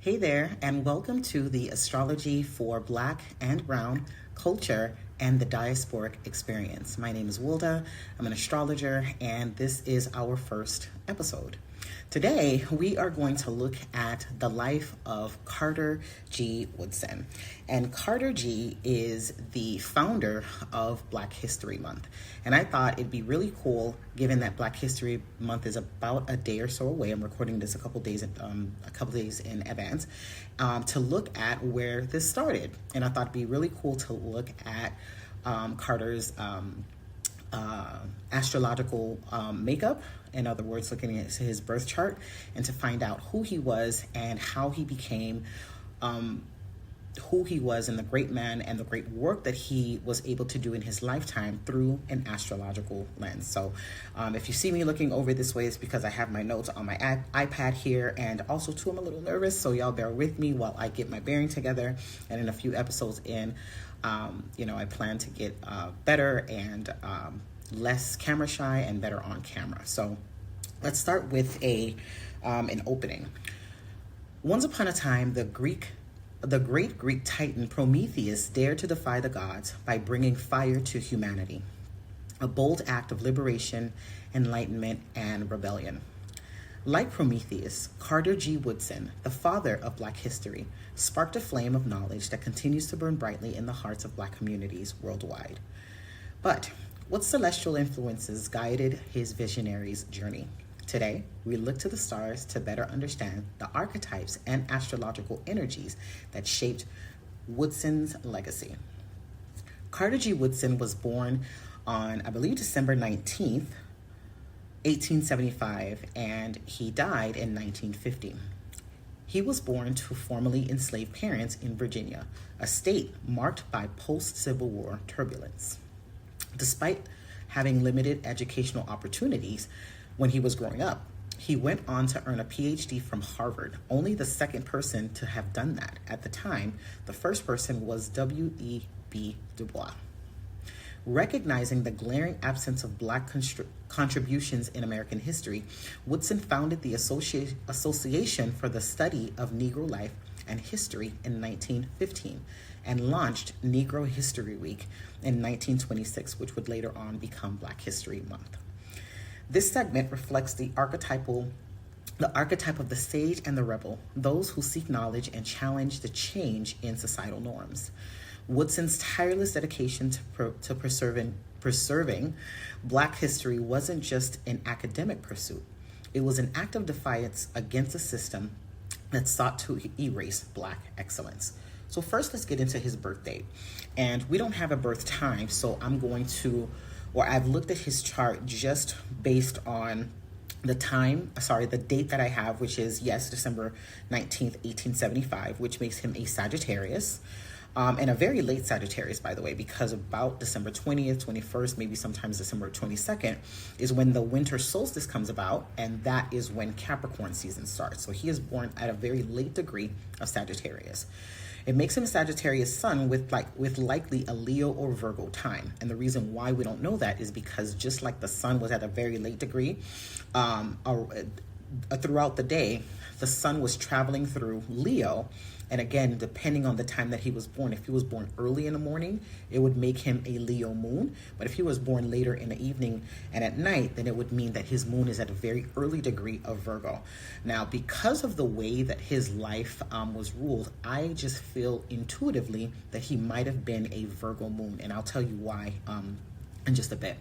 Hey there, and welcome to the Astrology for Black and Brown Culture and the Diasporic Experience. My name is Wilda. I'm an astrologer, and this is our first episode. Today, we are going to look at the life of Carter G. Woodson. And Carter G. is the founder of Black History Month. And I thought it'd be really cool, given that Black History Month is about a day or so away. I'm recording this a couple days in advance, to look at where this started. And I thought it'd be really cool to look at Carter's astrological makeup. In other words, looking at his birth chart, and to find out who he was and how he became who he was, and the great man and the great work that he was able to do in his lifetime through an astrological lens. So if you see me looking over this way, it's because I have my notes on my iPad here, and also too, I'm a little nervous, so y'all bear with me while I get my bearing together. And in a few episodes in, I plan to get better and less camera shy and better on camera. So let's start with an opening. Once upon a time, the great Greek titan Prometheus dared to defy the gods by bringing fire to humanity, a bold act of liberation, enlightenment, and rebellion. Like Prometheus, Carter G. Woodson, the father of Black history, sparked a flame of knowledge that continues to burn brightly in the hearts of Black communities worldwide. But what celestial influences guided his visionary's journey? Today, we look to the stars to better understand the archetypes and astrological energies that shaped Woodson's legacy. Carter G. Woodson was born on, I believe, December 19th, 1875, and he died in 1950. He was born to formerly enslaved parents in Virginia, a state marked by post-Civil War turbulence. Despite having limited educational opportunities when he was growing up, he went on to earn a PhD from Harvard, only the second person to have done that. At the time, the first person was W.E.B. Du Bois. Recognizing the glaring absence of Black contributions in American history, Woodson founded the Association for the Study of Negro Life and History in 1915 and launched Negro History Week in 1926, which would later on become Black History Month. This segment reflects the archetype of the sage and the rebel, those who seek knowledge and challenge the change in societal norms. Woodson's tireless dedication to preserving Black history wasn't just an academic pursuit. It was an act of defiance against a system that sought to erase Black excellence. So first, let's get into his birth date. And we don't have a birth time, so I've looked at his chart just based on the date that I have, which is, December 19th, 1875, which makes him a Sagittarius. And a very late Sagittarius, by the way, because about December 20th, 21st, maybe sometimes December 22nd is when the winter solstice comes about, and that is when Capricorn season starts. So he is born at a very late degree of Sagittarius. It makes him a Sagittarius sun with likely a Leo or Virgo time. And the reason why we don't know that is because just like the sun was at a very late degree, throughout the day, the sun was traveling through Leo. And again, depending on the time that he was born, if he was born early in the morning, it would make him a Leo moon. But if he was born later in the evening and at night, then it would mean that his moon is at a very early degree of Virgo. Now, because of the way that his life was ruled, I just feel intuitively that he might have been a Virgo moon. And I'll tell you why in just a bit.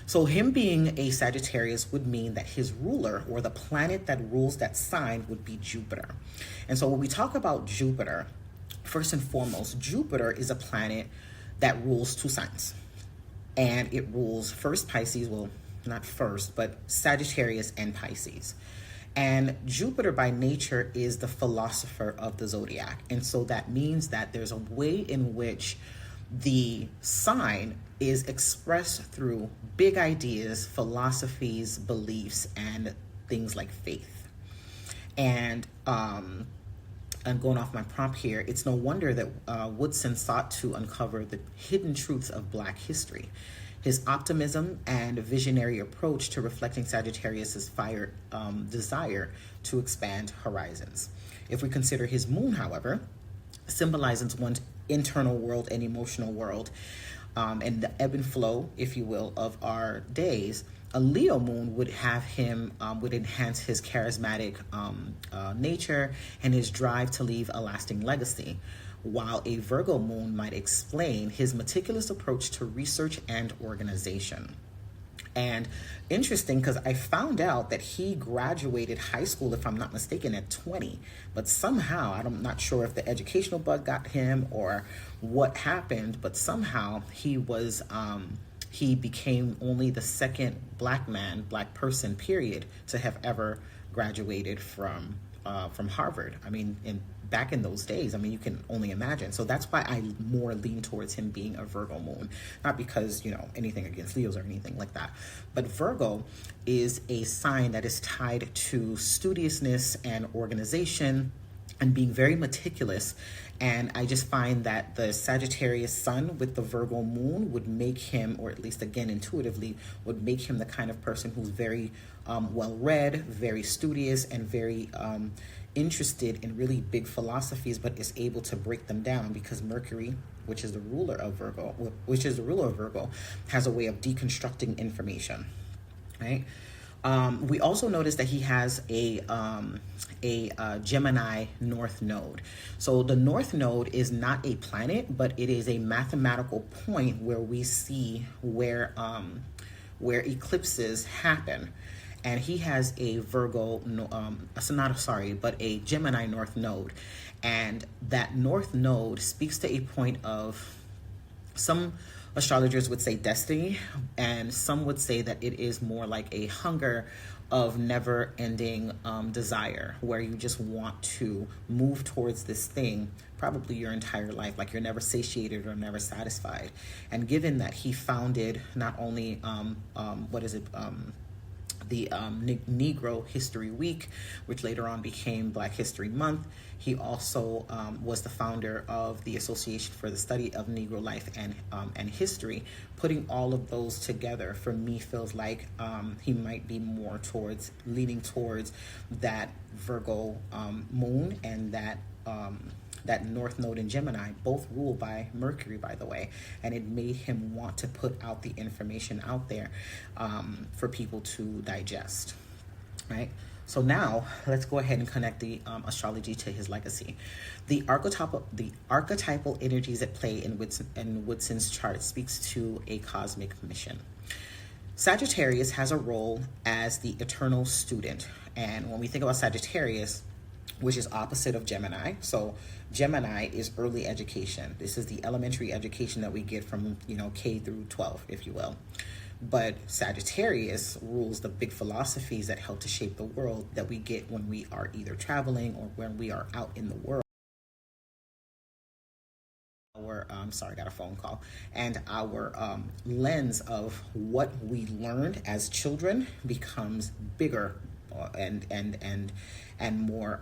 So him being a Sagittarius would mean that his ruler, or the planet that rules that sign, would be Jupiter. And so when we talk about Jupiter, first and foremost, Jupiter is a planet that rules two signs. And it rules first Pisces, well, not first, but Sagittarius and Pisces. And Jupiter by nature is the philosopher of the zodiac. And so that means that there's a way in which the sign is expressed through big ideas, philosophies, beliefs, and things like faith. And I'm going off my prompt here. It's no wonder that Woodson sought to uncover the hidden truths of Black history. His optimism and visionary approach to reflecting Sagittarius's fire desire to expand horizons. If we consider his moon, however, symbolizes one's internal world and emotional world, and the ebb and flow, if you will, of our days, a Leo moon would have him, would enhance his charismatic nature and his drive to leave a lasting legacy, while a Virgo moon might explain his meticulous approach to research and organization. And interesting, because I found out that he graduated high school, if I'm not mistaken, at 20. But somehow, I'm not sure if the educational bug got him or what happened, but somehow he was, he became only the second black person, period, to have ever graduated from Harvard. I mean, back in those days, I mean, you can only imagine. So that's why I more lean towards him being a Virgo moon, not because, you know, anything against Leos or anything like that. But Virgo is a sign that is tied to studiousness and organization and being very meticulous. And I just find that the Sagittarius sun with the Virgo moon would make him, or at least again intuitively, would make him the kind of person who's very well-read, very studious, and very interested in really big philosophies, but is able to break them down because Mercury, which is the ruler of Virgo, has a way of deconstructing information, right? We also notice that he has a Gemini North Node. So the North Node is not a planet, but it is a mathematical point where we see where eclipses happen. And he has a a Gemini North Node. And that North Node speaks to a point of, some astrologers would say destiny, and some would say that it is more like a hunger of never-ending desire, where you just want to move towards this thing probably your entire life, like you're never satiated or never satisfied. And given that he founded not only the Negro History Week, which later on became Black History Month. He also was the founder of the Association for the Study of Negro Life and History. Putting all of those together, for me, feels like he might be more leaning towards that Virgo moon, and that North Node in Gemini, both ruled by Mercury, by the way, and it made him want to put out the information out there for people to digest, right? So now let's go ahead and connect the astrology to his legacy. The archetypal energies at play in Woodson's chart speaks to a cosmic mission. Sagittarius has a role as the eternal student, and when we think about Sagittarius, which is opposite of Gemini. So Gemini is early education. This is the elementary education that we get from, K through 12, if you will. But Sagittarius rules the big philosophies that help to shape the world that we get when we are either traveling or when we are out in the world. I got a phone call. And our lens of what we learned as children becomes bigger and more,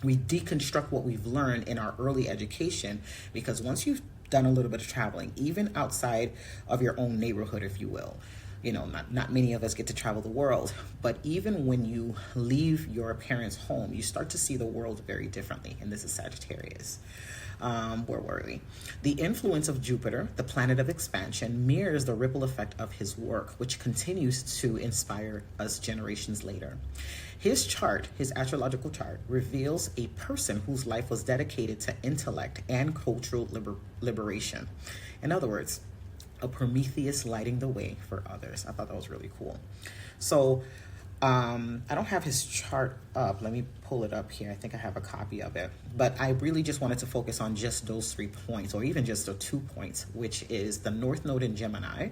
we deconstruct what we've learned in our early education, because once you've done a little bit of traveling, even outside of your own neighborhood, if you will, not many of us get to travel the world, but even when you leave your parents' home, you start to see the world very differently. And this is Sagittarius. Where were we? The influence of Jupiter, the planet of expansion, mirrors the ripple effect of his work, which continues to inspire us generations later. His chart, his astrological chart, reveals a person whose life was dedicated to intellect and cultural liberation. In other words, a Prometheus lighting the way for others. I thought that was really cool. So I don't have his chart up. Let me pull it up here. I think I have a copy of it. But I really just wanted to focus on just those 3 points, or even just the 2 points, which is the North Node in Gemini,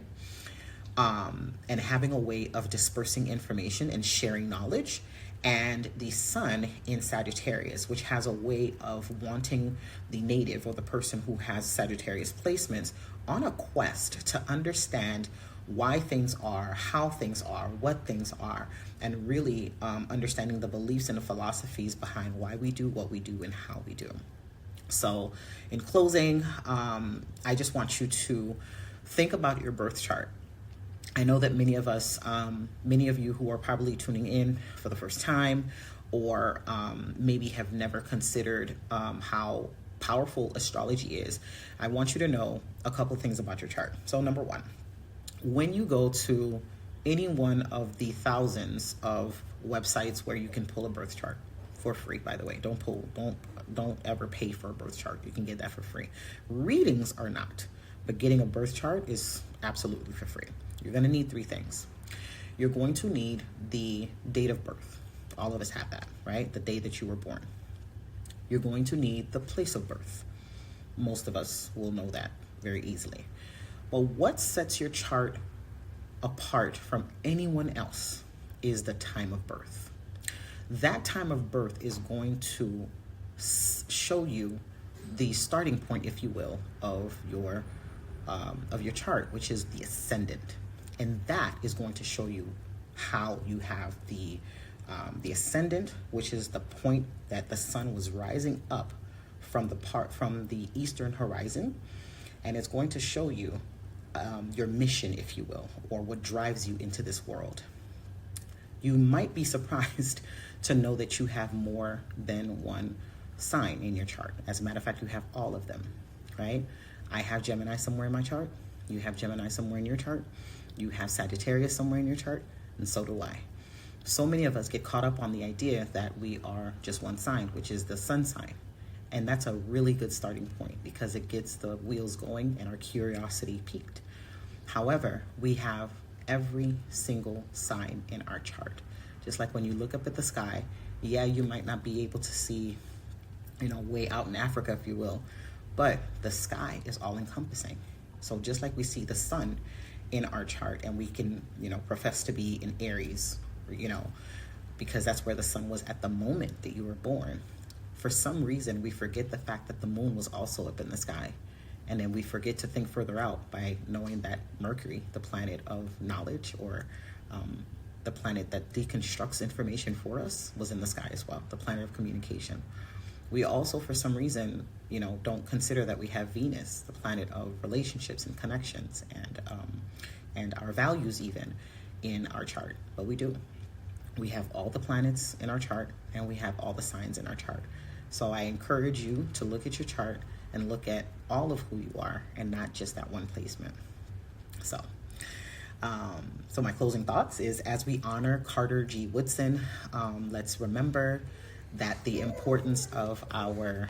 and having a way of dispersing information and sharing knowledge, and the Sun in Sagittarius, which has a way of wanting the native, or the person who has Sagittarius placements, on a quest to understand why things are, how things are, what things are, and really understanding the beliefs and the philosophies behind why we do what we do and how we do. So in closing, I just want you to think about your birth chart. I know that many of you who are probably tuning in for the first time, or maybe have never considered how powerful astrology is. I want you to know a couple things about your chart. So number one, when you go to any one of the thousands of websites where you can pull a birth chart for free, by the way, don't ever pay for a birth chart. You can get that for free. Readings are not, but getting a birth chart is absolutely for free. You're going to need three things. You're going to need the date of birth. All of us have that, right? The day that you were born. You're going to need the place of birth. Most of us will know that very easily. Well, what sets your chart apart from anyone else is the time of birth. That time of birth is going to show you the starting point, if you will, of your chart, which is the ascendant. And that is going to show you how you have the ascendant, which is the point that the sun was rising up from the eastern horizon, and it's going to show you your mission, if you will, or what drives you into this world. You might be surprised to know that you have more than one sign in your chart. As a matter of fact, you have all of them, right? I have Gemini somewhere in my chart. You have Gemini somewhere in your chart. You have Sagittarius somewhere in your chart, and so do I. So many of us get caught up on the idea that we are just one sign, which is the sun sign. And that's a really good starting point because it gets the wheels going and our curiosity piqued. However, we have every single sign in our chart. Just like when you look up at the sky, yeah, you might not be able to see, way out in Africa, if you will, but the sky is all encompassing. So just like we see the sun in our chart and we can, profess to be in Aries, because that's where the sun was at the moment that you were born. For some reason, we forget the fact that the moon was also up in the sky. And then we forget to think further out by knowing that Mercury, the planet of knowledge, or the planet that deconstructs information for us, was in the sky as well, the planet of communication. We also, for some reason, don't consider that we have Venus, the planet of relationships and connections, and our values even in our chart. But we do. We have all the planets in our chart, and we have all the signs in our chart. So I encourage you to look at your chart and look at all of who you are and not just that one placement. So my closing thoughts is, as we honor Carter G. Woodson, let's remember that the importance of our